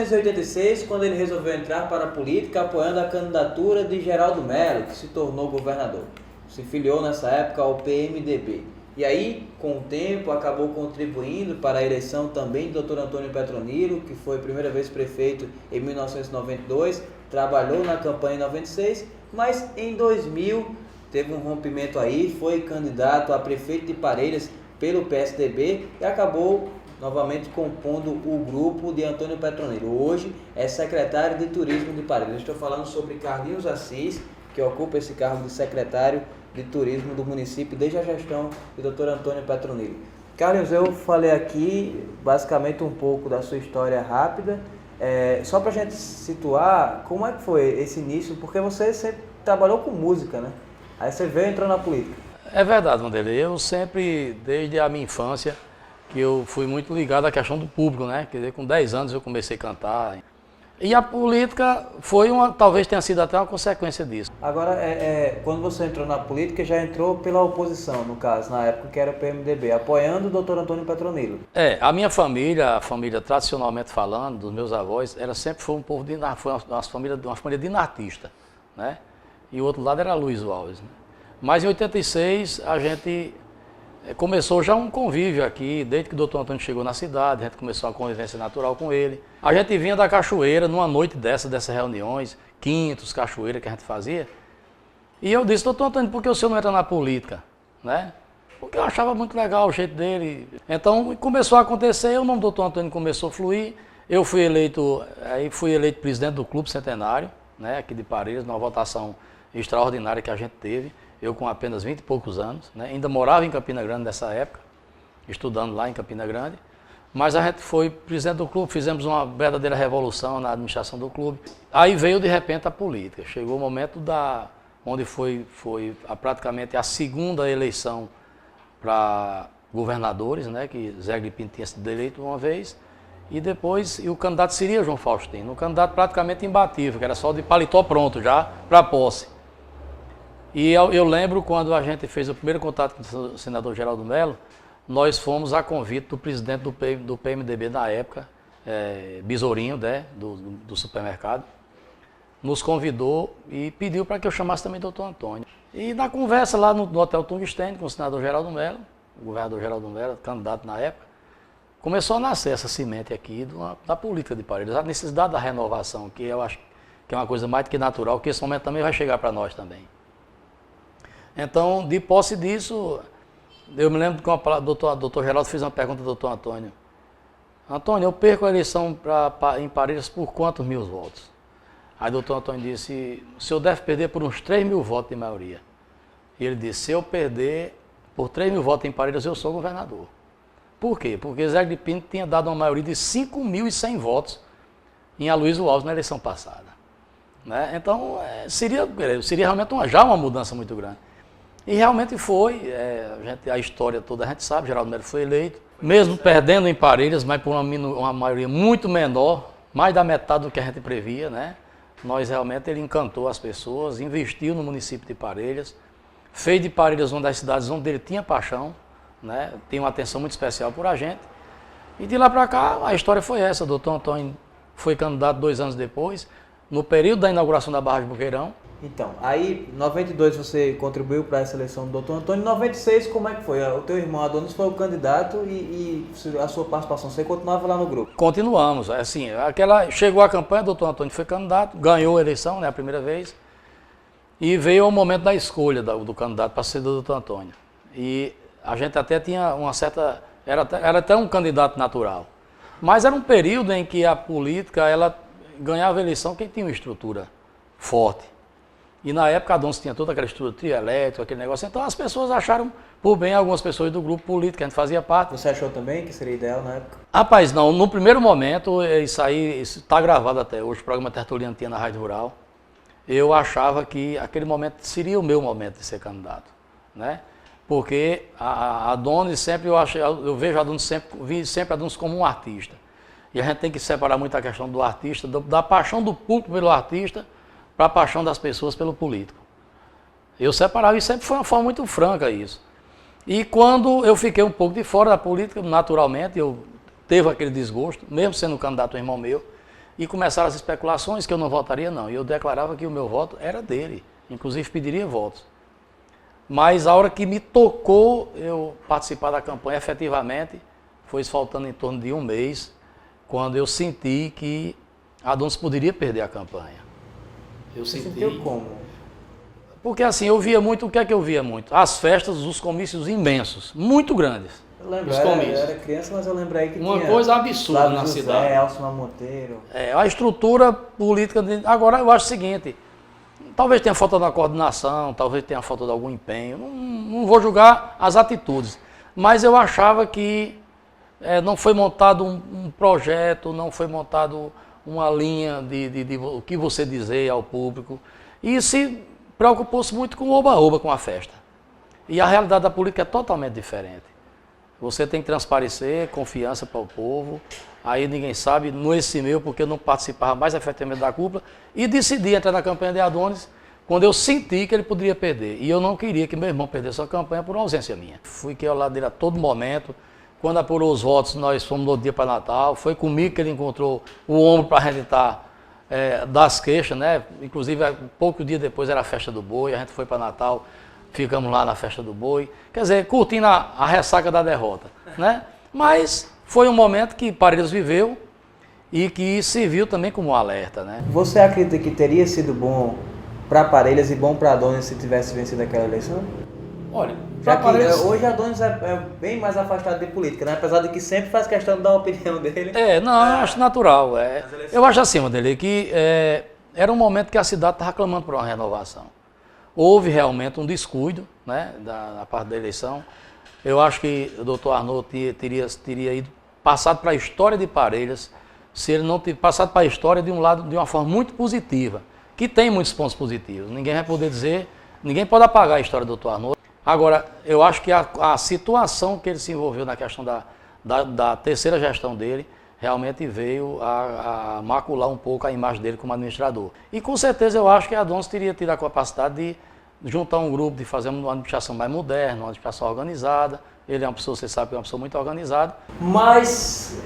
1986, quando ele resolveu entrar para a política, apoiando a candidatura de Geraldo Mello, que se tornou governador. Se filiou nessa época ao PMDB. E aí, com o tempo, acabou contribuindo para a eleição também do Dr. Antônio Petronilo, que foi a primeira vez prefeito em 1992, trabalhou na campanha em 96, mas em 2000 teve um rompimento aí, foi candidato a prefeito de Parelhas pelo PSDB e acabou novamente compondo o grupo de Antônio Petronilo. Hoje é secretário de Turismo de Parelhas. Estou falando sobre Carlinhos Assis, que ocupa esse cargo de secretário de Turismo do município desde a gestão do Dr. Antônio Petronilo. Carlinhos, eu falei aqui basicamente um pouco da sua história rápida, só para a gente situar como é que foi esse início, porque você sempre trabalhou com música, né? Aí você veio e entrou na política. É verdade, Vanderlei. Eu sempre, desde a minha infância, que eu fui muito ligado à questão do público, né? Quer dizer, com 10 anos eu comecei a cantar. E a política talvez tenha sido até uma consequência disso. Agora, quando você entrou na política, já entrou pela oposição, no caso, na época que era o PMDB, apoiando o Dr. Antônio Petronilo. A minha família, a família tradicionalmente falando, dos meus avós, sempre foi um povo foi uma família dinartista, né? E o outro lado era Luiz Alves, né? Mas em 86 a gente começou já um convívio aqui, desde que o Dr. Antônio chegou na cidade, a gente começou uma convivência natural com ele. A gente vinha da cachoeira, numa noite dessas reuniões, quintos, cachoeira que a gente fazia. E eu disse, Dr. Antônio, por que o senhor não entra na política? Né? Porque eu achava muito legal o jeito dele. Então começou a acontecer, o nome do Dr. Antônio começou a fluir. Eu fui eleito presidente do Clube Centenário, né, aqui de Parelhas, numa votação extraordinária que a gente teve. Eu com apenas 20 e poucos anos, né? Ainda morava em Campina Grande nessa época, estudando lá em Campina Grande, mas a gente foi presidente do clube, fizemos uma verdadeira revolução na administração do clube. Aí veio de repente a política, chegou o momento onde foi praticamente a segunda eleição para governadores, né? Que Zé Agripino tinha sido eleito uma vez, e depois o candidato seria João Faustino, um candidato praticamente imbatível, que era só de paletó pronto já para posse. E eu lembro quando a gente fez o primeiro contato com o senador Geraldo Mello, nós fomos a convite do presidente do PMDB na época, Besourinho, né, do supermercado, nos convidou e pediu para que eu chamasse também o Dr. Antônio. E na conversa lá no Hotel Tungstênio com o senador Geraldo Mello, o governador Geraldo Mello, candidato na época, começou a nascer essa semente aqui da política de Parelhas, a necessidade da renovação, que eu acho que é uma coisa mais do que natural, que esse momento também vai chegar para nós também. Então, de posse disso, eu me lembro que o doutor Geraldo fez uma pergunta ao doutor Antônio. Antônio, eu perco a eleição em Parelhas por quantos mil votos? Aí o doutor Antônio disse, o senhor deve perder por uns 3 mil votos de maioria. E ele disse, se eu perder por 3 mil votos em Parelhas, eu sou governador. Por quê? Porque Zé Agripino tinha dado uma maioria de 5.100 votos em Aloysio Alves na eleição passada. Né? Então, seria realmente já uma mudança muito grande. E realmente foi, a história toda a gente sabe, Geraldo Mello foi eleito, mesmo perdendo em Parelhas, mas por uma maioria muito menor, mais da metade do que a gente previa, né? Ele encantou as pessoas, investiu no município de Parelhas, fez de Parelhas uma das cidades onde ele tinha paixão, né? Tem uma atenção muito especial por a gente. E de lá para cá, a história foi essa, o doutor Antônio foi candidato 2 anos depois, no período da inauguração da Barra de Boqueirão. Então, aí em 92 você contribuiu para essa eleição do Dr. Antônio, em 96 como é que foi? O teu irmão Adonis foi o candidato e a sua participação, você continuava lá no grupo? Continuamos, assim, chegou a campanha, o Dr. Antônio foi candidato, ganhou a eleição, né, a primeira vez, e veio o momento da escolha do candidato para ser do Dr. Antônio. E a gente até tinha uma certa, era até um candidato natural, mas era um período em que a política, ela ganhava a eleição quem tinha uma estrutura forte. E na época a Adonis tinha toda aquela estrutura trio elétrico, aquele negócio. Então as pessoas acharam por bem, algumas pessoas do grupo político, que a gente fazia parte. Você achou também que seria ideal na época? Rapaz, não. No primeiro momento, isso está gravado até hoje, o programa Tertuliano tinha na Rádio Rural. Eu achava que aquele momento seria o meu momento de ser candidato, né? Porque a Adonis sempre, eu vejo a Adonis vi sempre a Adonis como um artista. E a gente tem que separar muito a questão do artista, da paixão do público pelo artista, para a paixão das pessoas pelo político. Eu separava e sempre foi uma forma muito franca isso. E quando eu fiquei um pouco de fora da política, naturalmente, eu teve aquele desgosto, mesmo sendo candidato um irmão meu, E começaram as especulações que eu não votaria, não. E eu declarava que o meu voto era dele. Inclusive pediria votos. Mas a hora que me tocou eu participar da campanha efetivamente, foi faltando em torno de um mês, quando eu senti que Adonis poderia perder a campanha. Eu Você senti. sentiu como? Porque assim, eu via muito, o que é que eu via muito? As festas, os comícios imensos, muito grandes. Eu lembro, Os eu comícios. era criança, mas eu lembrei que Uma tinha coisa absurda Flávio na José, cidade. Elcio Monteiro. A estrutura política. Agora eu acho o seguinte, talvez tenha falta da coordenação, talvez tenha falta de algum empenho, não vou julgar as atitudes, mas eu achava que não foi montado um projeto, não foi montado uma linha de o que você dizer ao público, e se preocupou-se muito com o oba-oba, com a festa. E a realidade da política é totalmente diferente. Você tem que transparecer confiança para o povo, aí ninguém sabe, nesse meu, porque eu não participava mais efetivamente da cúpula, e decidi entrar na campanha de Adonis quando eu senti que ele poderia perder. E eu não queria que meu irmão perdesse a campanha por ausência minha. Fiquei ao lado dele a todo momento. Quando apurou os votos, nós fomos no dia para Natal. Foi comigo que ele encontrou o ombro para a gente estar das queixas, né? Inclusive, pouco dia depois era a festa do boi, a gente foi para Natal, ficamos lá na festa do boi. Quer dizer, curtindo a ressaca da derrota, né? Mas foi um momento que Parelhas viveu e que serviu também como um alerta, né? Você acredita que teria sido bom para Parelhas e bom para Adonis se tivesse vencido aquela eleição? Olha, Já que hoje Adonis é bem mais afastado de política, né? Apesar de que sempre faz questão de dar a opinião dele. Não, eu acho natural. Eu acho assim, Wanderlei, que era um momento que a cidade estava clamando por uma renovação. Houve realmente um descuido, né, da parte da eleição. Eu acho que o doutor Arnaud teria ido passado para a história de Parelhas, se ele não tivesse passado para a história de uma forma muito positiva, que tem muitos pontos positivos. Ninguém vai poder dizer, ninguém pode apagar a história do doutor Arnaud. Agora, eu acho que a situação que ele se envolveu na questão da terceira gestão dele, realmente veio a macular um pouco a imagem dele como administrador. E com certeza eu acho que Adonis teria tido a capacidade de juntar um grupo, de fazer uma administração mais moderna, uma administração organizada. Ele é uma pessoa, você sabe que é uma pessoa muito organizada. Mas,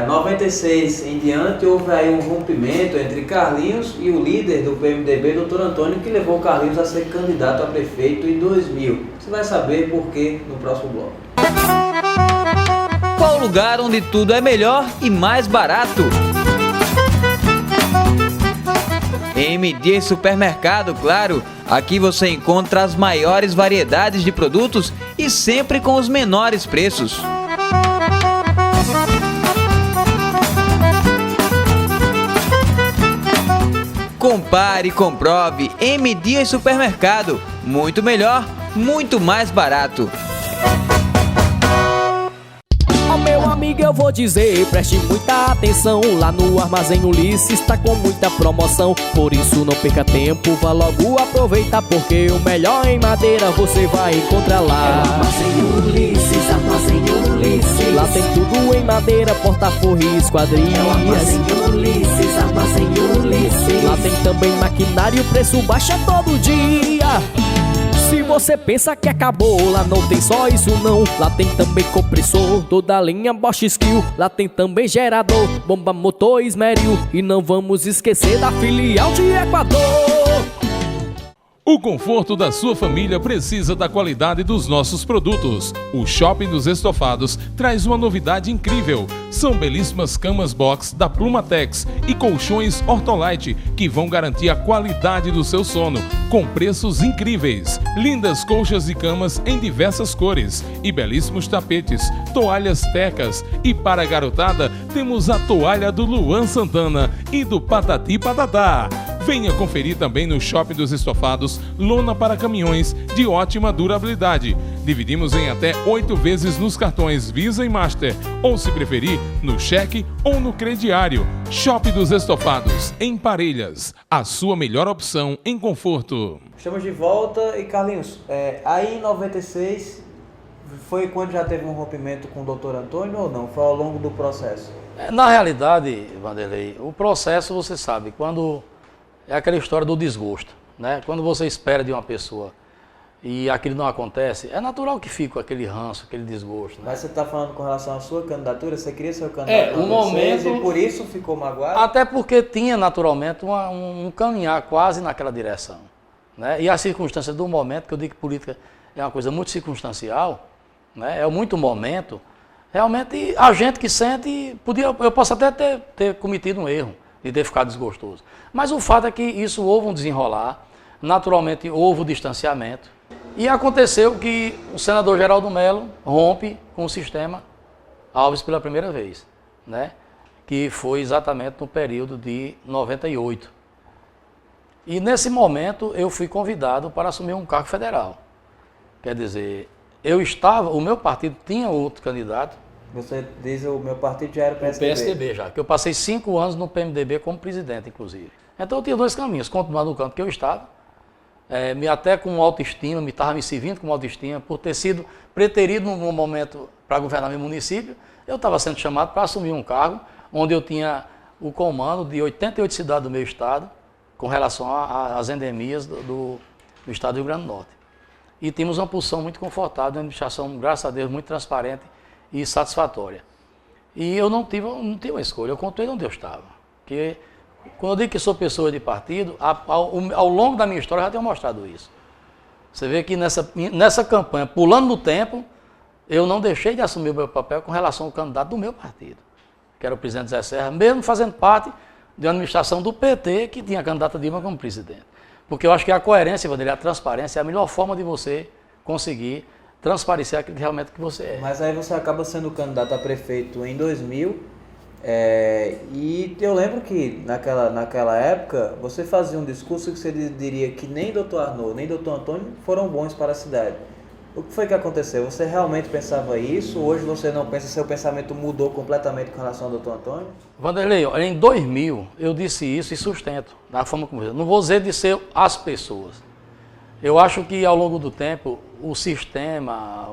96 em diante, houve aí um rompimento entre Carlinhos e o líder do PMDB, doutor Antônio, que levou Carlinhos a ser candidato a prefeito em 2000. Você vai saber por quê no próximo bloco. Qual lugar onde tudo é melhor e mais barato? MD Supermercado, claro. Aqui você encontra as maiores variedades de produtos e sempre com os menores preços. Compare e comprove. MD Supermercado. Muito melhor, muito mais barato. Meu amigo, eu vou dizer, preste muita atenção. Lá no Armazém Ulisses está com muita promoção. Por isso não perca tempo, vá logo aproveitar, porque o melhor em madeira você vai encontrar lá. Armazém Ulisses, Armazém Ulisses. Lá tem tudo em madeira, porta-forro e esquadrias. Armazém Ulisses, Armazém Ulisses. Lá tem também maquinário, preço baixa todo dia. Se você pensa que acabou, lá não tem só isso não. Lá tem também compressor, toda a linha Bosch Skill. Lá tem também gerador, bomba, motor, esmeril. E não vamos esquecer da filial de Equador. O conforto da sua família precisa da qualidade dos nossos produtos. O Shopping dos Estofados traz uma novidade incrível. São belíssimas camas box da Plumatex e colchões Ortolite que vão garantir a qualidade do seu sono, com preços incríveis. Lindas colchas e camas em diversas cores e belíssimos tapetes, toalhas tecas. E para a garotada, temos a toalha do Luan Santana e do Patati Patatá. Venha conferir também no Shopping dos Estofados lona para caminhões de ótima durabilidade. Dividimos em até 8 vezes nos cartões Visa e Master, ou se preferir, no cheque ou no crediário. Shopping dos Estofados, em Parelhas, a sua melhor opção em conforto. Estamos de volta e Carlinhos, aí em 96 foi quando já teve um rompimento com o doutor Antônio ou não? Foi ao longo do processo? Na realidade, Wanderlei, o processo você sabe, quando é aquela história do desgosto, né? Quando você espera de uma pessoa e aquilo não acontece, é natural que fique aquele ranço, aquele desgosto. Né? Mas você está falando com relação à sua candidatura, você queria ser o candidato um momento, e por isso ficou magoado? Até porque tinha naturalmente um caminhar quase naquela direção. Né? E as circunstâncias do momento, que eu digo que política é uma coisa muito circunstancial, né? É muito momento, realmente a gente que sente, eu posso até ter cometido um erro de ter ficado desgostoso. Mas o fato é que isso houve um desenrolar, naturalmente houve o distanciamento, e aconteceu que o senador Geraldo Mello rompe com o sistema Alves pela primeira vez, né? Que foi exatamente no período de 98. E nesse momento eu fui convidado para assumir um cargo federal. Quer dizer, o meu partido tinha outro candidato. Você diz o meu partido já era o PSDB. O PSDB já, que eu passei 5 anos no PMDB como presidente, inclusive. Então eu tinha 2 caminhos, continuar no canto que eu estava, até com autoestima, estava me servindo com autoestima, por ter sido preterido num momento para governar meu município, eu estava sendo chamado para assumir um cargo onde eu tinha o comando de 88 cidades do meu estado, com relação às endemias do estado do Rio Grande do Norte. E tínhamos uma posição muito confortável, uma administração, graças a Deus, muito transparente e satisfatória. E eu não tive uma escolha, eu continuei onde eu estava. Porque quando eu digo que sou pessoa de partido, ao longo da minha história eu já tenho mostrado isso. Você vê que nessa campanha, pulando no tempo, eu não deixei de assumir o meu papel com relação ao candidato do meu partido, que era o presidente Zé Serra, mesmo fazendo parte de uma administração do PT que tinha a candidata Dilma como presidente. Porque eu acho que a coerência, Vanderlei, a transparência é a melhor forma de você conseguir transparecer aquilo que realmente que você é. Mas aí você acaba sendo candidato a prefeito em 2000, e eu lembro que naquela época você fazia um discurso que você diria que nem Dr. Arnaud, nem Dr. Antônio foram bons para a cidade. O que foi que aconteceu? Você realmente pensava isso? Hoje você não pensa, seu pensamento mudou completamente com relação ao Dr. Antônio? Vanderlei, em 2000 eu disse isso e sustento, da forma como eu não vou dizer de ser as pessoas. Eu acho que ao longo do tempo o sistema,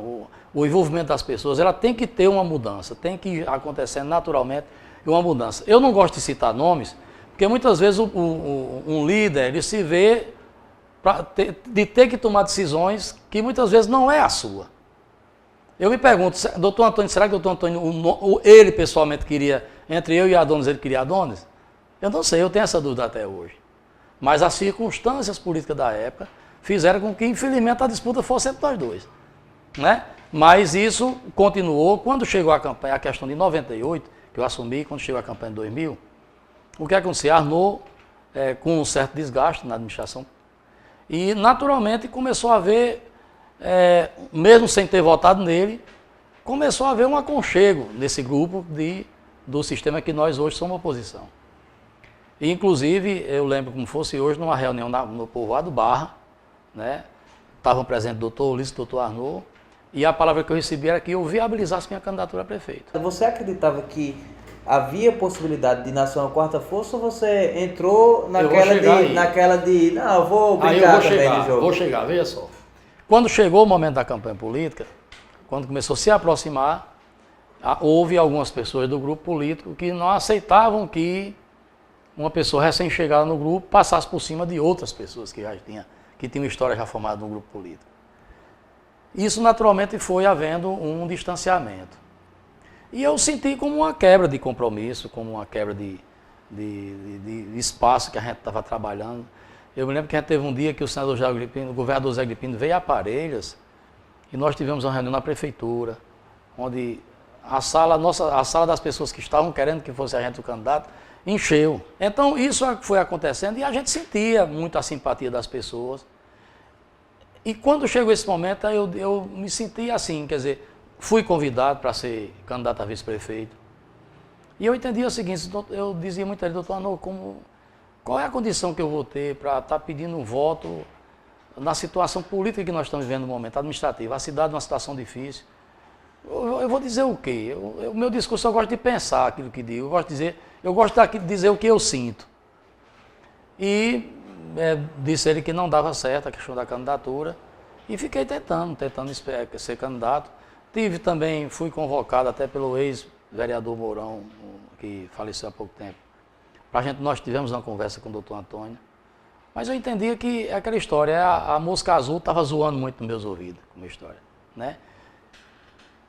o envolvimento das pessoas, ela tem que ter uma mudança, tem que ir acontecendo naturalmente uma mudança. Eu não gosto de citar nomes, porque muitas vezes um líder ele se vê de ter que tomar decisões que muitas vezes não é a sua. Eu me pergunto, doutor Antônio, será que o doutor Antônio, ele pessoalmente queria, entre eu e Adonis, ele queria Adonis? Eu não sei, eu tenho essa dúvida até hoje. Mas as circunstâncias políticas da época fizeram com que, infelizmente, a disputa fosse entre nós dois. Né? Mas isso continuou. Quando chegou a campanha, a questão de 98, que eu assumi, quando chegou a campanha de 2000, o que aconteceu? Arnaud, com um certo desgaste na administração, e naturalmente começou a haver, mesmo sem ter votado nele, começou a haver um aconchego nesse grupo do sistema que nós hoje somos oposição. E, inclusive, eu lembro como fosse hoje, numa reunião no povoado Barra, né? Estavam presentes o doutor Ulisses e o doutor Arnaud, e a palavra que eu recebi era que eu viabilizasse minha candidatura a prefeito. Você acreditava que havia possibilidade de nascer uma quarta força ou você entrou naquela de não, eu vou brincar também no jogo? Vou chegar, veja só. Quando chegou o momento da campanha política, quando começou a se aproximar, houve algumas pessoas do grupo político que não aceitavam que uma pessoa recém-chegada no grupo passasse por cima de outras pessoas que tinham história já formada no grupo político. Isso naturalmente foi havendo um distanciamento. E eu senti como uma quebra de compromisso, como uma quebra de espaço que a gente estava trabalhando. Eu me lembro que a gente teve um dia que o governador Zé Agripino veio a Parelhas e nós tivemos uma reunião na prefeitura, onde a sala das pessoas que estavam querendo que fosse a gente o candidato encheu. Então isso foi acontecendo e a gente sentia muito a simpatia das pessoas. E quando chegou esse momento, eu me senti assim, quer dizer, fui convidado para ser candidato a vice-prefeito. E eu entendia o seguinte, eu dizia muitas vezes, doutor Arnaud, qual é a condição que eu vou ter para estar pedindo um voto na situação política que nós estamos vivendo no momento, administrativa, a cidade numa situação difícil. Eu vou dizer o quê? O meu discurso eu gosto de pensar aquilo que digo, eu gosto de dizer o que eu sinto. E disse ele que não dava certo a questão da candidatura e fiquei tentando ser candidato. Fui convocado até pelo ex-vereador Mourão, que faleceu há pouco tempo. Nós tivemos uma conversa com o doutor Antônio, Mas eu entendia que aquela história, a mosca azul estava zoando muito nos meus ouvidos, com a minha história, né?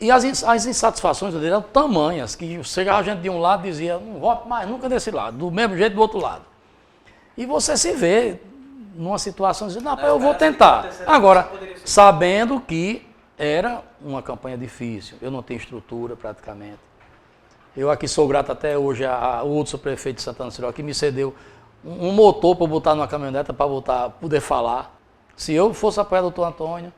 E as insatisfações dele eram tamanhas, que chegava a gente de um lado e dizia, não voto mais nunca desse lado, do mesmo jeito do outro lado. E você se vê numa situação dizendo, não, eu vou tentar. Agora, sabendo que era uma campanha difícil, eu não tenho estrutura praticamente. Eu aqui sou grato até hoje ao Hudson, prefeito de Santana do Cirió, que me cedeu um motor para botar numa caminhonete para poder falar. Se eu fosse apoiar o Dr. Antônio,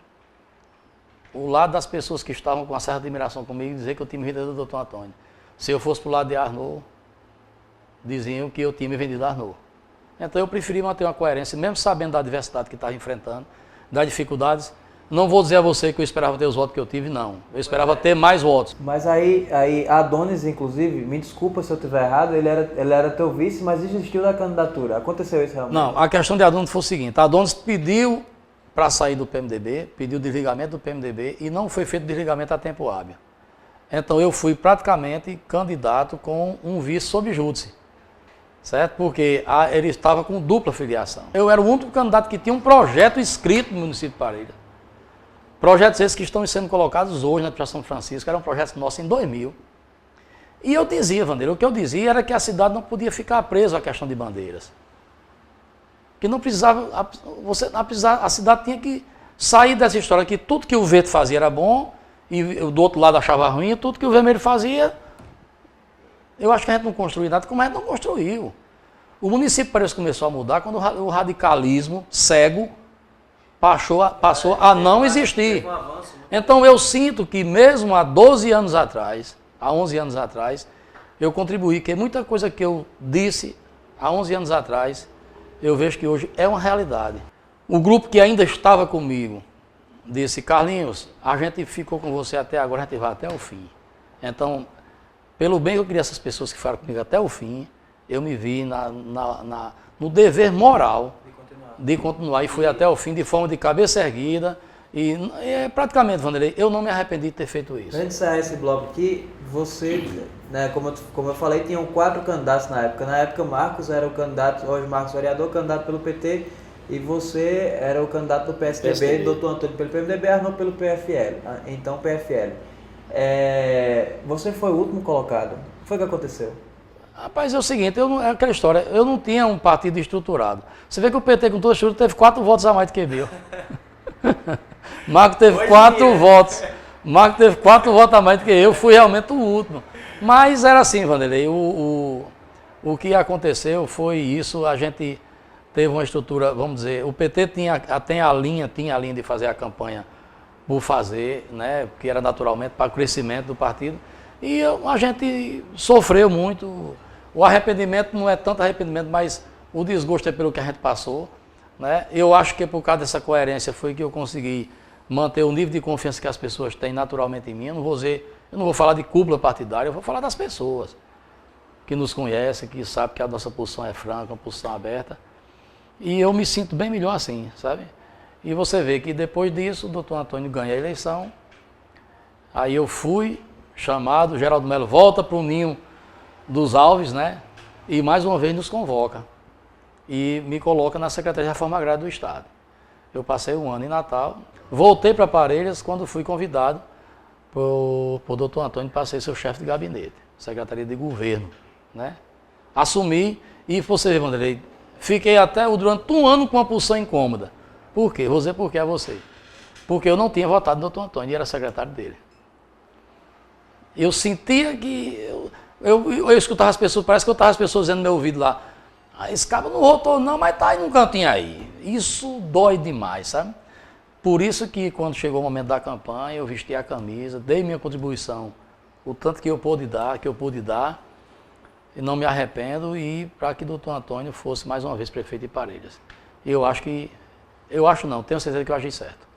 o lado das pessoas que estavam com uma certa admiração comigo, dizer que eu tinha me vendido do Dr. Antônio. Se eu fosse para o lado de Arnaud, diziam que eu tinha me vendido a Arnaud. Então eu preferi manter uma coerência, mesmo sabendo da adversidade que estava enfrentando, das dificuldades. Não vou dizer a você que eu esperava ter os votos que eu tive, não. Eu esperava ter mais votos. Mas aí Adonis, inclusive, me desculpa se eu estiver errado, ele era teu vice, mas desistiu da candidatura. Aconteceu isso realmente? Não, a questão de Adonis foi o seguinte, Adonis pediu para sair do PMDB, pediu desligamento do PMDB e não foi feito desligamento a tempo hábil. Então eu fui praticamente candidato com um vice sob júdice, certo? Porque ele estava com dupla filiação. Eu era o único candidato que tinha um projeto escrito no município de Parelhas. Projetos esses que estão sendo colocados hoje na administração Francisco, eram projetos nossos em 2000. E eu dizia, Vandeira, o que eu dizia era que a cidade não podia ficar presa à questão de bandeiras. Que não precisava, a cidade tinha que sair dessa história que tudo que o verde fazia era bom e do outro lado achava ruim, e tudo que o vermelho fazia, eu acho que a gente não construiu nada, como a gente não construiu. O município parece que começou a mudar quando o radicalismo cego passou a não existir. Então eu sinto que mesmo há 12 anos atrás, há 11 anos atrás, eu contribuí, que muita coisa que eu disse há 11 anos atrás, eu vejo que hoje é uma realidade. O grupo que ainda estava comigo disse, Carlinhos, a gente ficou com você até agora, a gente vai até o fim. Então, pelo bem que eu queria essas pessoas que ficaram comigo até o fim, eu me vi no dever moral de continuar e fui até o fim de forma de cabeça erguida e praticamente, Vanderlei, eu não me arrependi de ter feito isso. Antes de sair esse bloco aqui, você, né, como eu falei, tinham 4 candidatos na época. Na época, Marcos era o candidato, hoje Marcos vereador, candidato pelo PT, e você era o candidato do PSDB, Dr. Antônio pelo PMDB, Arnaud pelo PFL, então PFL. Você foi o último colocado. O que foi que aconteceu? Rapaz, é o seguinte, é aquela história, eu não tinha um partido estruturado. Você vê que o PT, com toda a estrutura, teve 4 votos a mais do que eu. Marco teve 4 votos. Marco teve 4 votos a mais do que eu, fui realmente o último. Mas era assim, Vanderlei, o que aconteceu foi isso, a gente teve uma estrutura, vamos dizer, o PT tinha a linha de fazer a campanha por fazer, né, que era naturalmente para o crescimento do partido. E a gente sofreu muito, o arrependimento não é tanto arrependimento, mas o desgosto é pelo que a gente passou, né? Eu acho que por causa dessa coerência foi que eu consegui manter o nível de confiança que as pessoas têm naturalmente em mim. Eu não vou falar de cúpula partidária, eu vou falar das pessoas que nos conhecem, que sabem que a nossa posição é franca, uma posição aberta. E eu me sinto bem melhor assim, sabe? E você vê que depois disso o Dr. Antônio ganha a eleição, aí eu fui chamado, Geraldo Melo volta para o ninho dos Alves, né? E mais uma vez nos convoca e me coloca na Secretaria de Reforma Agrária do Estado. Eu passei um ano em Natal, voltei para Parelhas quando fui convidado por Dr. Antônio para ser seu chefe de gabinete, Secretaria de Governo, né? Assumi e você vê, Vanderlei, fiquei até durante um ano com uma posição incômoda. Por quê? Vou dizer por que a você. Porque eu não tinha votado no Dr. Antônio e era secretário dele. Eu sentia que... Eu escutava as pessoas, parece que eu estava as pessoas dizendo no meu ouvido lá, esse cara não votou não, mas tá aí num cantinho aí. Isso dói demais, sabe? Por isso que quando chegou o momento da campanha, eu vesti a camisa, dei minha contribuição, o tanto que eu pude dar, e não me arrependo, e para que o Dr. Antônio fosse mais uma vez prefeito de Parelhas. E tenho certeza que eu agi certo.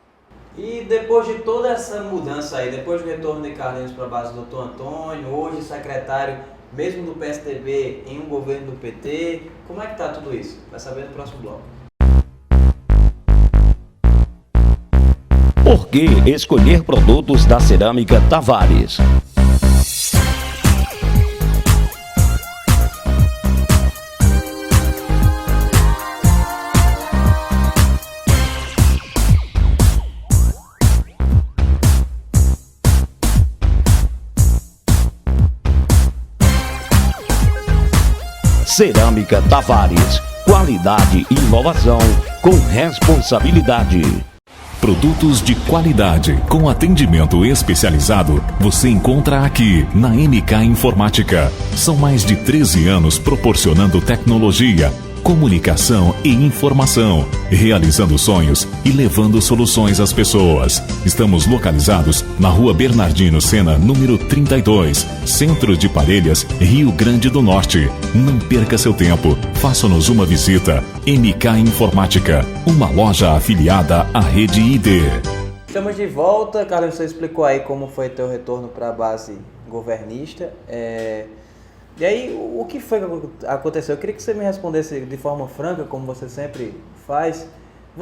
E depois de toda essa mudança aí, depois do retorno de Carlinhos para a base do Dr. Antônio, hoje secretário mesmo do PSDB em um governo do PT, como é que está tudo isso? Vai saber no próximo bloco. Por que escolher produtos da Cerâmica Tavares? Cerâmica Tavares. Qualidade e inovação com responsabilidade. Produtos de qualidade com atendimento especializado você encontra aqui na MK Informática. São mais de 13 anos proporcionando tecnologia, comunicação e informação, realizando sonhos e levando soluções às pessoas. Estamos localizados na Rua Bernardino Sena, número 32, Centro de Parelhas, Rio Grande do Norte. Não perca seu tempo, faça-nos uma visita. MK Informática, uma loja afiliada à Rede ID. Estamos de volta. Carlos, você explicou aí como foi teu retorno para a base governista. E aí, o que foi que aconteceu? Eu queria que você me respondesse de forma franca, como você sempre faz.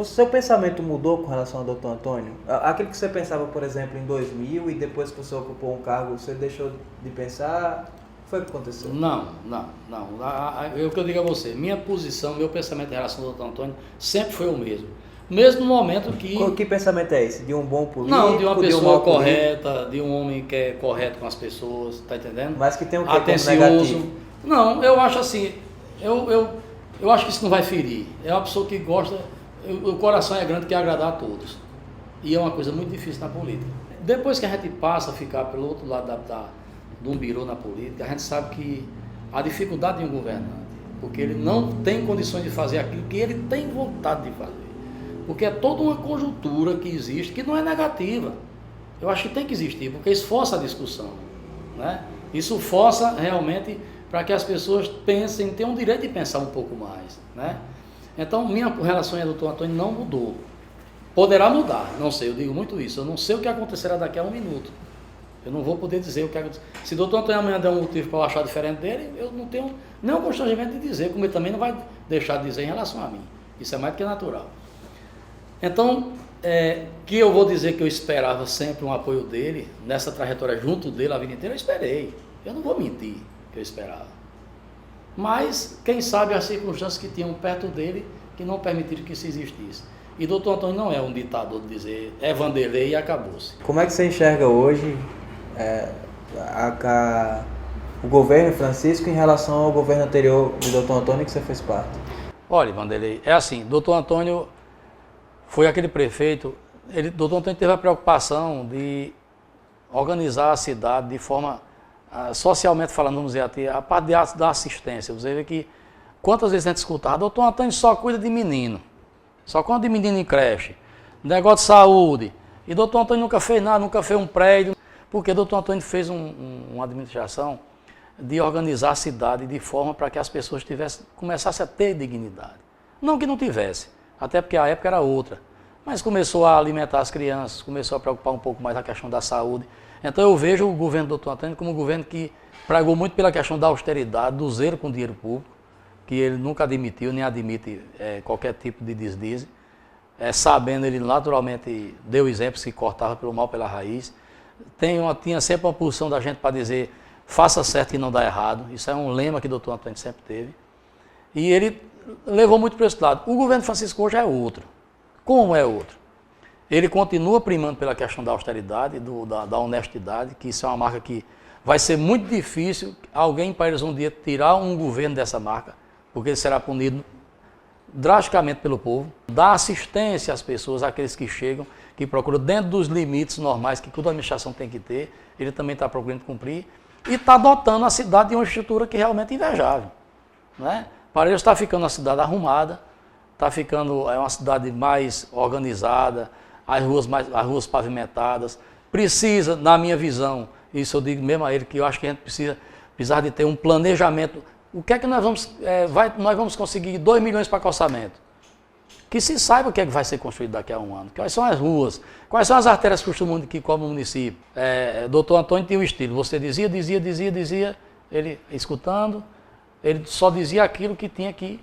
Seu pensamento mudou com relação ao Dr. Antônio? Aquilo que você pensava, por exemplo, em 2000 e depois que você ocupou um cargo, você deixou de pensar? O que foi que aconteceu? Não. O que eu digo a você, minha posição, meu pensamento em relação ao Dr. Antônio sempre foi o mesmo. Mesmo no momento que... Que pensamento é esse? De um bom político? Não, de uma pessoa de um correta, de um homem que é correto com as pessoas, tá entendendo? Mas que tem o que atencioso. como negativo? Não, eu acho assim, eu acho que isso não vai ferir. É uma pessoa que gosta, o coração é grande, quer agradar a todos. E é uma coisa muito difícil na política. Depois que a gente passa a ficar pelo outro lado de um birô na política, a gente sabe que a dificuldade de um governante, porque ele não tem condições de fazer aquilo que ele tem vontade de fazer. Porque é toda uma conjuntura que existe, que não é negativa. Eu acho que tem que existir, porque isso força a discussão, né? Isso força realmente para que as pessoas pensem, tenham o direito de pensar um pouco mais, né? Então, minha relação com o Dr. Antônio não mudou. Poderá mudar, não sei, eu digo muito isso. Eu não sei o que acontecerá daqui a um minuto. Eu não vou poder dizer o que acontecerá. Se o Dr. Antônio amanhã der um motivo para eu achar diferente dele, eu não tenho nenhum constrangimento de dizer, como ele também não vai deixar de dizer em relação a mim. Isso é mais do que natural. Então, que eu vou dizer que eu esperava sempre um apoio dele, nessa trajetória junto dele a vida inteira, eu esperei. Eu não vou mentir que eu esperava. Mas, quem sabe as circunstâncias que tinham perto dele que não permitiram que isso existisse. E Dr. Antônio não é um ditador de dizer, é Vanderlei e acabou-se. Como é que você enxerga hoje o governo Francisco em relação ao governo anterior do Dr. Antônio que você fez parte? Olha, Vanderlei, é assim, Dr. Antônio foi aquele prefeito, Dr. Antônio teve a preocupação de organizar a cidade de forma, socialmente falando, vamos dizer, a parte da assistência. Você vê que, quantas vezes a gente escutava, Dr. Antônio só cuida de menino, só cuida de menino em creche, negócio de saúde, e Dr. Antônio nunca fez nada, nunca fez um prédio, porque Dr. Antônio fez uma administração de organizar a cidade de forma para que as pessoas começassem a ter dignidade. Não que não tivesse. Até porque a época era outra, mas começou a alimentar as crianças, começou a preocupar um pouco mais a questão da saúde. Então eu vejo o governo do Dr. Antônio como um governo que pregou muito pela questão da austeridade, do zelo com o dinheiro público, que ele nunca admitiu, nem admite qualquer tipo de deslize. Sabendo, ele naturalmente deu exemplos que cortava pelo mal pela raiz. Tinha sempre uma posição da gente para dizer, faça certo e não dá errado. Isso é um lema que o Dr. Antônio sempre teve. E ele levou muito para esse lado. O governo Francisco hoje é outro. Como é outro? Ele continua primando pela questão da austeridade, da honestidade, que isso é uma marca que vai ser muito difícil alguém para eles um dia tirar um governo dessa marca, porque ele será punido drasticamente pelo povo. Dá assistência às pessoas, àqueles que chegam, que procuram dentro dos limites normais que toda administração tem que ter, ele também está procurando cumprir, e está dotando a cidade de uma estrutura que é realmente invejável, né? Parelhas está ficando uma cidade arrumada, está ficando uma cidade mais organizada, as ruas pavimentadas. Precisa, na minha visão, isso eu digo mesmo a ele, que eu acho que a gente precisa de ter um planejamento. O que é que nós vamos conseguir 2 milhões para calçamento? Que se saiba o que é que vai ser construído daqui a um ano. Quais são as ruas, quais são as artérias que cobrem o município. Dr. Antônio tinha um estilo, você dizia, ele escutando, ele só dizia aquilo que tinha que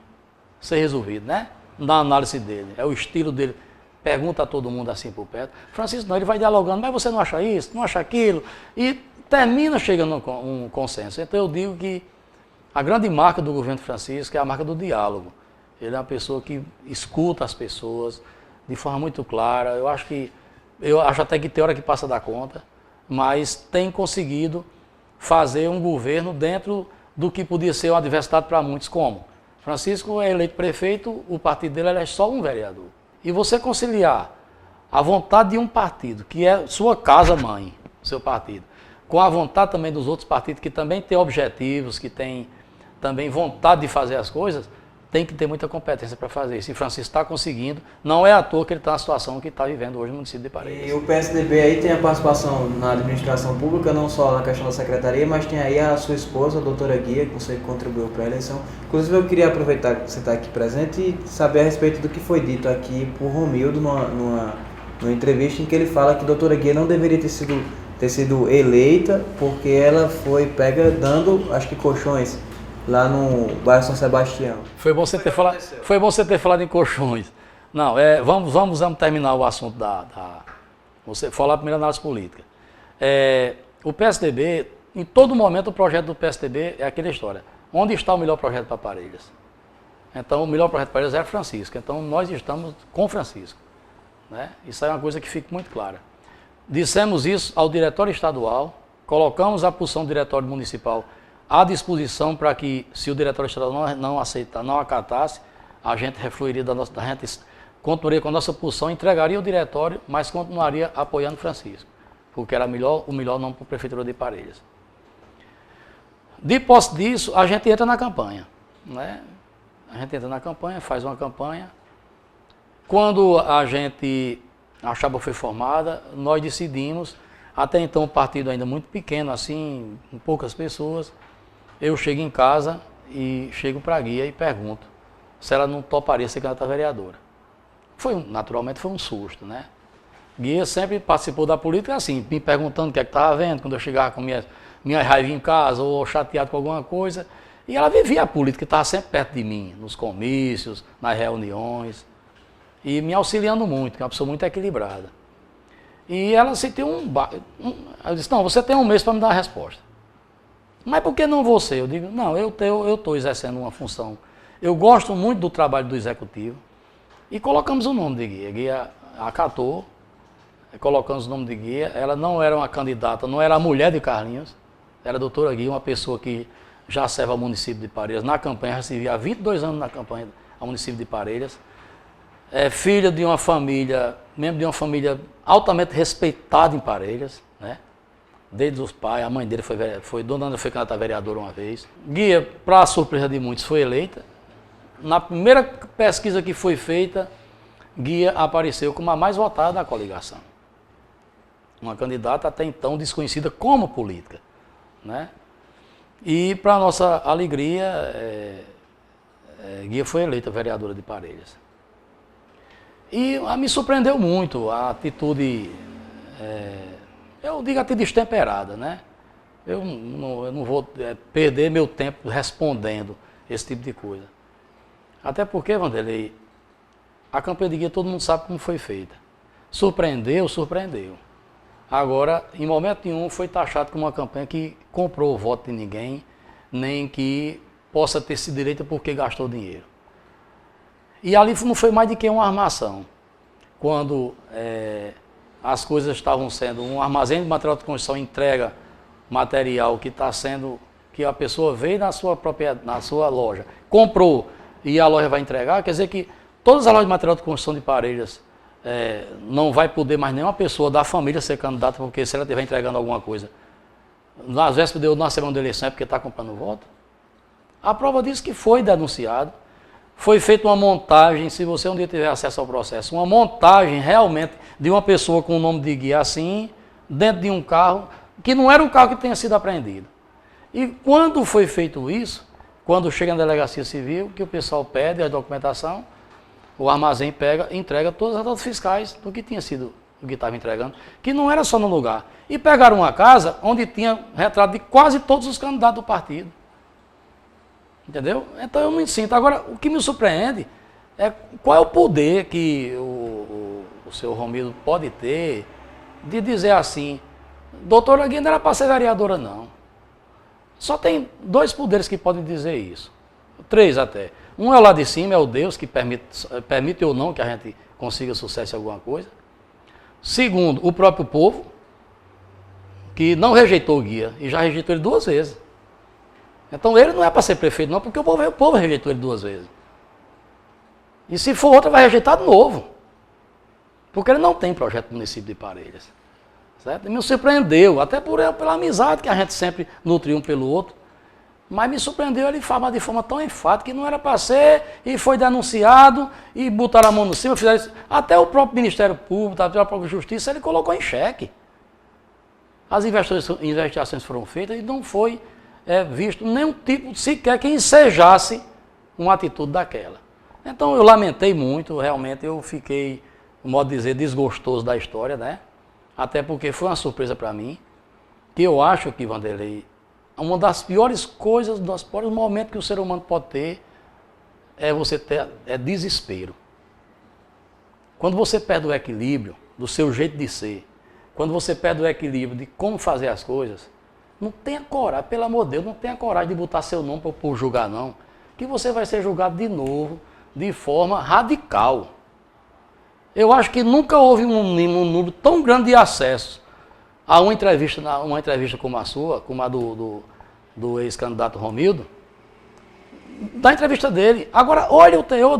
ser resolvido, né? Na análise dele, é o estilo dele. Pergunta a todo mundo assim por perto. Francisco não, ele vai dialogando, mas você não acha isso, não acha aquilo, e termina chegando a um consenso. Então eu digo que a grande marca do governo Francisco é a marca do diálogo. Ele é uma pessoa que escuta as pessoas de forma muito clara. Eu acho até que tem hora que passa da conta, mas tem conseguido fazer um governo dentro do que podia ser uma adversidade para muitos, como Francisco é eleito prefeito, o partido dele é só um vereador. E você conciliar a vontade de um partido, que é sua casa-mãe, seu partido, com a vontade também dos outros partidos, que também têm objetivos, que têm também vontade de fazer as coisas, tem que ter muita competência para fazer isso. E Francisco está conseguindo, não é à toa que ele está na situação que está vivendo hoje no município de Parelhas. E o PSDB aí tem a participação na administração pública, não só na questão da secretaria, mas tem aí a sua esposa, a doutora Guia, que você contribuiu para a eleição. Inclusive eu queria aproveitar que você está aqui presente e saber a respeito do que foi dito aqui por Romildo numa entrevista em que ele fala que a doutora Guia não deveria ter sido eleita porque ela foi pega dando, acho que colchões, lá no bairro São Sebastião. Foi bom você ter falado em colchões. Não, vamos terminar o assunto você falar primeiro da análise política. O PSDB, em todo momento o projeto do PSDB é aquela história. Onde está o melhor projeto para Parelhas? Então o melhor projeto para Parelhas é Francisco. Então nós estamos com Francisco. Né? Isso é uma coisa que fica muito clara. Dissemos isso ao diretório estadual, colocamos a posição do diretório municipal à disposição para que, se o diretório estadual não acatasse, a gente refluiria a gente continuaria com a nossa posição, entregaria o diretório, mas continuaria apoiando Francisco, porque era o melhor nome para a Prefeitura de Parelhas. De posse disso, a gente entra na campanha. Né? A gente entra na campanha, faz uma campanha. Quando a chapa foi formada, nós decidimos, até então o partido ainda muito pequeno, assim, com poucas pessoas, eu chego em casa e chego para a Guia e pergunto se ela não toparia ser candidata a vereadora. Naturalmente foi um susto, né? Guia sempre participou da política assim, me perguntando o que é que estava vendo, quando eu chegava com minha raiva em casa ou chateado com alguma coisa. E ela vivia a política, estava sempre perto de mim, nos comícios, nas reuniões, e me auxiliando muito, que é uma pessoa muito equilibrada. E ela sentiu ela disse, não, você tem um mês para me dar a resposta. Mas por que não você? Eu digo, não, eu estou exercendo uma função. Eu gosto muito do trabalho do executivo. E colocamos o nome de Guia. Guia acatou, colocamos o nome de Guia. Ela não era uma candidata, não era a mulher de Carlinhos. Era a doutora Guia, uma pessoa que já serve ao município de Parelhas. Na campanha, já servia há 22 anos na campanha ao município de Parelhas. É filha de uma família, membro de uma família altamente respeitada em Parelhas, né? Desde os pais, a mãe dele Dona Ana foi candidata a vereadora uma vez. Guia, para a surpresa de muitos, foi eleita. Na primeira pesquisa que foi feita, Guia apareceu como a mais votada da coligação. Uma candidata até então desconhecida como política, né? E, para nossa alegria, Guia foi eleita vereadora de Parelhas. E me surpreendeu muito a atitude... eu digo até destemperada, né? Eu não vou perder meu tempo respondendo esse tipo de coisa. Até porque, Vanderlei, a campanha de Guia todo mundo sabe como foi feita. Surpreendeu. Agora, em momento nenhum, foi taxado como uma campanha que comprou o voto de ninguém, nem que possa ter esse direito porque gastou dinheiro. E ali não foi mais do que uma armação. Quando as coisas estavam sendo, um armazém de material de construção entrega material que a pessoa veio na sua loja, comprou e a loja vai entregar, quer dizer que todas as lojas de material de construção de Parelhas não vai poder mais nenhuma pessoa da família ser candidata, porque se ela estiver entregando alguma coisa nas vésperas na semana da eleição é porque está comprando voto. A prova disso que foi denunciado. Foi feita uma montagem, se você um dia tiver acesso ao processo, uma montagem realmente de uma pessoa com o nome de Guia assim, dentro de um carro, que não era um carro que tenha sido apreendido. E quando foi feito isso, quando chega na delegacia civil, que o pessoal pede a documentação, o armazém pega e entrega todas as notas fiscais do que tinha sido, do que estava entregando, que não era só no lugar. E pegaram uma casa onde tinha retrato de quase todos os candidatos do partido. Entendeu? Então eu me sinto. Agora, o que me surpreende é qual é o poder que o senhor Romildo pode ter de dizer assim, doutora Guia não era para ser vereadora, não. Só tem 2 poderes que podem dizer isso. 3 até. Um é lá de cima, é o Deus que permite ou não que a gente consiga sucesso em alguma coisa. Segundo, o próprio povo, que não rejeitou o Guia, e já rejeitou ele 2 vezes. Então ele não é para ser prefeito não, porque o povo rejeitou ele 2 vezes. E se for outra, vai rejeitar de novo. Porque ele não tem projeto no município de Parelhas. Certo? E me surpreendeu, até pela amizade que a gente sempre nutriu um pelo outro. Mas me surpreendeu ele falar de forma tão enfática que não era para ser, e foi denunciado, e botaram a mão no cima, fizeram isso. Até o próprio Ministério Público, até a própria Justiça, ele colocou em xeque. As investigações foram feitas e não foi visto nenhum tipo sequer que ensejasse uma atitude daquela. Então eu lamentei muito, realmente eu fiquei, no modo de dizer, desgostoso da história, né? Até porque foi uma surpresa para mim, que eu acho que, Vanderlei, uma das piores coisas, um dos piores momentos que o ser humano pode ter é você ter desespero. Quando você perde o equilíbrio do seu jeito de ser, quando você perde o equilíbrio de como fazer as coisas, não tenha coragem, pelo amor de Deus, não tenha coragem de botar seu nome por julgar não, que você vai ser julgado de novo, de forma radical. Eu acho que nunca houve um número tão grande de acessos a uma entrevista como a sua, como a do ex-candidato Romildo, da entrevista dele. Agora, olha o teor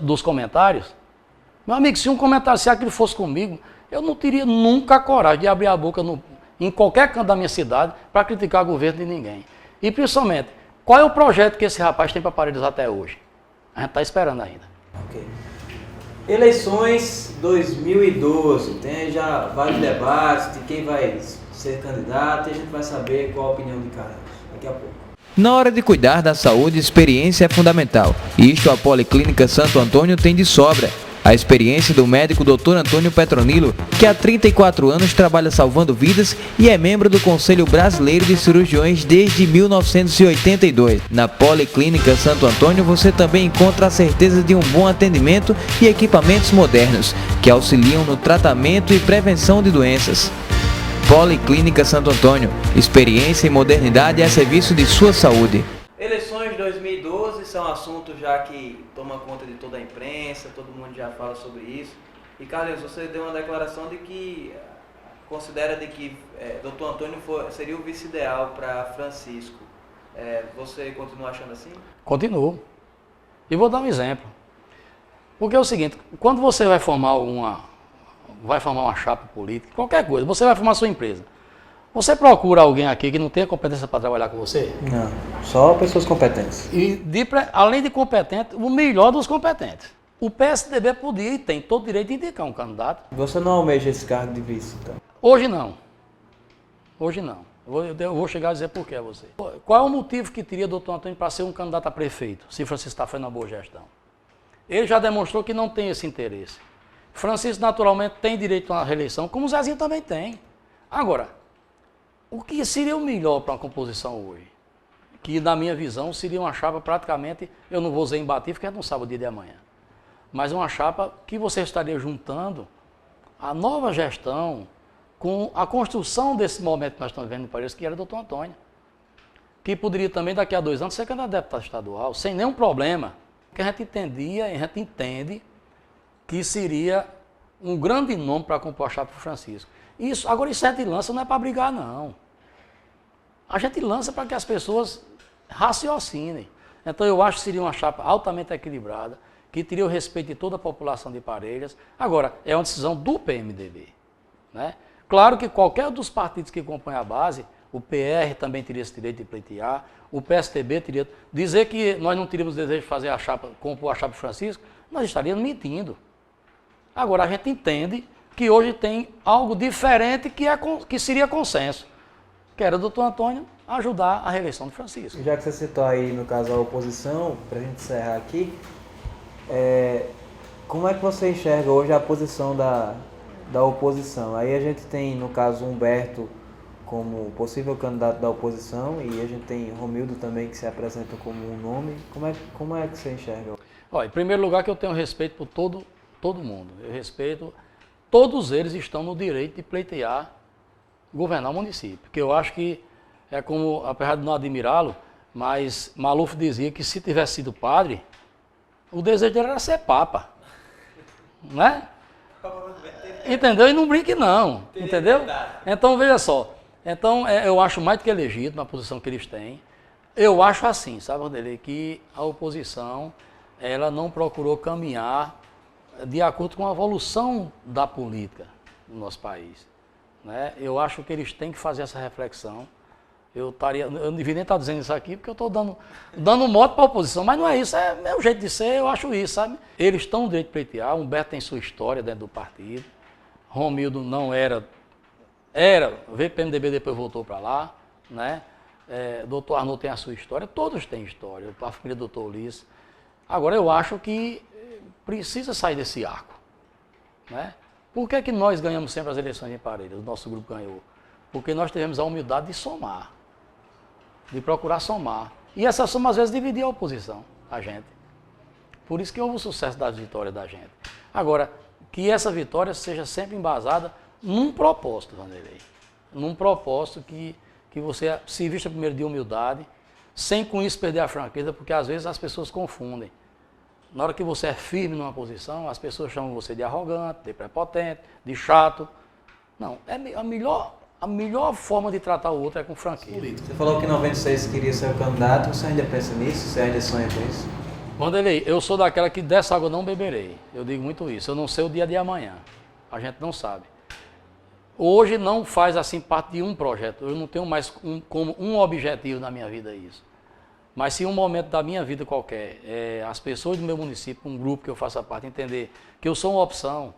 dos comentários. Meu amigo, se um comentário, se aquele fosse comigo, eu não teria nunca a coragem de abrir a boca em qualquer canto da minha cidade para criticar o governo de ninguém. E principalmente, qual é o projeto que esse rapaz tem para Parelhas até hoje? A gente está esperando ainda. Ok. Eleições 2012, tem já vários debates de quem vai ser candidato e a gente vai saber qual a opinião de Carlos daqui a pouco. Na hora de cuidar da saúde, experiência é fundamental. Isto a Policlínica Santo Antônio tem de sobra. A experiência do médico Dr. Antônio Petronilo, que há 34 anos trabalha salvando vidas e é membro do Conselho Brasileiro de Cirurgiões desde 1982. Na Policlínica Santo Antônio você também encontra a certeza de um bom atendimento e equipamentos modernos, que auxiliam no tratamento e prevenção de doenças. Policlínica Santo Antônio, experiência e modernidade a serviço de sua saúde. Eleições 2012 são assuntos já que toma conta de toda a imprensa, todo mundo já fala sobre isso. E Carlos, você deu uma declaração de que considera de que Dr. Antônio seria o vice ideal para Francisco. Você continua achando assim? Continuo. E vou dar um exemplo. Porque é o seguinte, quando você vai formar uma chapa política, qualquer coisa, você vai formar sua empresa. Você procura alguém aqui que não tenha competência para trabalhar com você? Não, só pessoas competentes. E além de competente, o melhor dos competentes. O PSDB podia e tem todo o direito de indicar um candidato. Você não almeja esse cargo de vice, então? Hoje não. Hoje não. Eu vou chegar a dizer por que a você. Qual é o motivo que teria o doutor Antônio para ser um candidato a prefeito, se Francisco está fazendo uma boa gestão? Ele já demonstrou que não tem esse interesse. Francisco, naturalmente, tem direito a uma reeleição, como o Zezinho também tem. Agora, o que seria o melhor para uma composição hoje? Que, na minha visão, seria uma chapa praticamente, eu não vou dizer imbatível, porque a gente não sabe o dia de amanhã, mas uma chapa que você estaria juntando a nova gestão com a construção desse momento que nós estamos vendo em Parelhas, que era o doutor Antônio, que poderia também, daqui a 2 anos, ser candidato a deputado estadual, sem nenhum problema, que a gente entende que seria um grande nome para compor a chapa do Francisco. Agora, isso a gente lança não é para brigar, não. A gente lança para que as pessoas raciocinem. Então, eu acho que seria uma chapa altamente equilibrada, que teria o respeito de toda a população de Parelhas. Agora, é uma decisão do PMDB. Né? Claro que qualquer dos partidos que compõem a base, o PR também teria esse direito de pleitear, o PSDB teria... Dizer que nós não teríamos desejo de fazer compor a chapa Francisco, nós estaríamos mentindo. Agora, a gente entende que hoje tem algo diferente que seria consenso, que era o doutor Antônio ajudar a reeleição do Francisco. Já que você citou aí, no caso, a oposição, para a gente encerrar aqui, como é que você enxerga hoje a posição da oposição? Aí a gente tem, no caso, Humberto como possível candidato da oposição e a gente tem Romildo também que se apresenta como um nome. Como é que você enxerga? Olha, em primeiro lugar que eu tenho respeito por todo mundo. Eu respeito, todos eles estão no direito de pleitear, governar o município. Porque eu acho que é como, apesar de não admirá-lo, mas Maluf dizia que se tivesse sido padre, o desejo dele era ser papa. Né? Entendeu? E não brinque não, entendeu? Então veja só, eu acho mais do que legítimo a posição que eles têm. Eu acho assim, sabe, Vanderlei, que a oposição ela não procurou caminhar de acordo com a evolução da política no nosso país, né? Eu acho que eles têm que fazer essa reflexão. Eu não devia nem estar dizendo isso aqui, porque eu estou dando moto para a oposição, mas não é isso, é meu jeito de ser, eu acho isso, sabe? Eles estão no direito de pleitear, Humberto tem sua história dentro do partido, Romildo não era, veio para o PMDB, depois voltou para lá, né? Doutor Arnaud tem a sua história, todos têm história, a família do doutor Ulisses. Agora, eu acho que precisa sair desse arco, né? Por que que nós ganhamos sempre as eleições em Parelhas, o nosso grupo ganhou? Porque nós tivemos a humildade de somar, de procurar somar. E essa soma, às vezes, dividia a oposição, a gente. Por isso que houve o sucesso das vitórias da gente. Agora, que essa vitória seja sempre embasada num propósito, Vanderlei. Num propósito que você se vista primeiro de humildade, sem com isso perder a franqueza, porque às vezes as pessoas confundem. Na hora que você é firme numa posição, as pessoas chamam você de arrogante, de prepotente, de chato. Não, a melhor forma de tratar o outro é com franqueza. Você falou que em 96 queria ser o candidato, você ainda pensa nisso? Você ainda sonha com isso? Vanderlei, eu sou daquela que dessa água eu não beberei. Eu digo muito isso. Eu não sei o dia de amanhã. A gente não sabe. Hoje não faz assim parte de um projeto. Eu não tenho mais como um objetivo na minha vida isso. Mas se um momento da minha vida qualquer, as pessoas do meu município, um grupo que eu faça parte, entender que eu sou uma opção,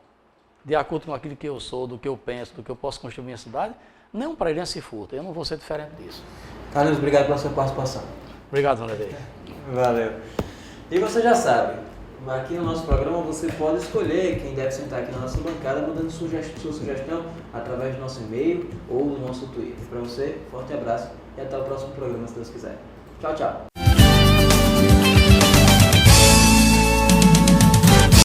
de acordo com aquilo que eu sou, do que eu penso, do que eu posso construir minha cidade, nenhum parelhense se furta. Eu não vou ser diferente disso. Carlos, obrigado pela sua participação. Obrigado, Vanderlei. Valeu. E você já sabe, aqui no nosso programa você pode escolher quem deve sentar aqui na nossa bancada, mandando sua sugestão através do nosso e-mail ou do nosso Twitter. Para você, forte abraço e até o próximo programa, se Deus quiser. Tchau, tchau.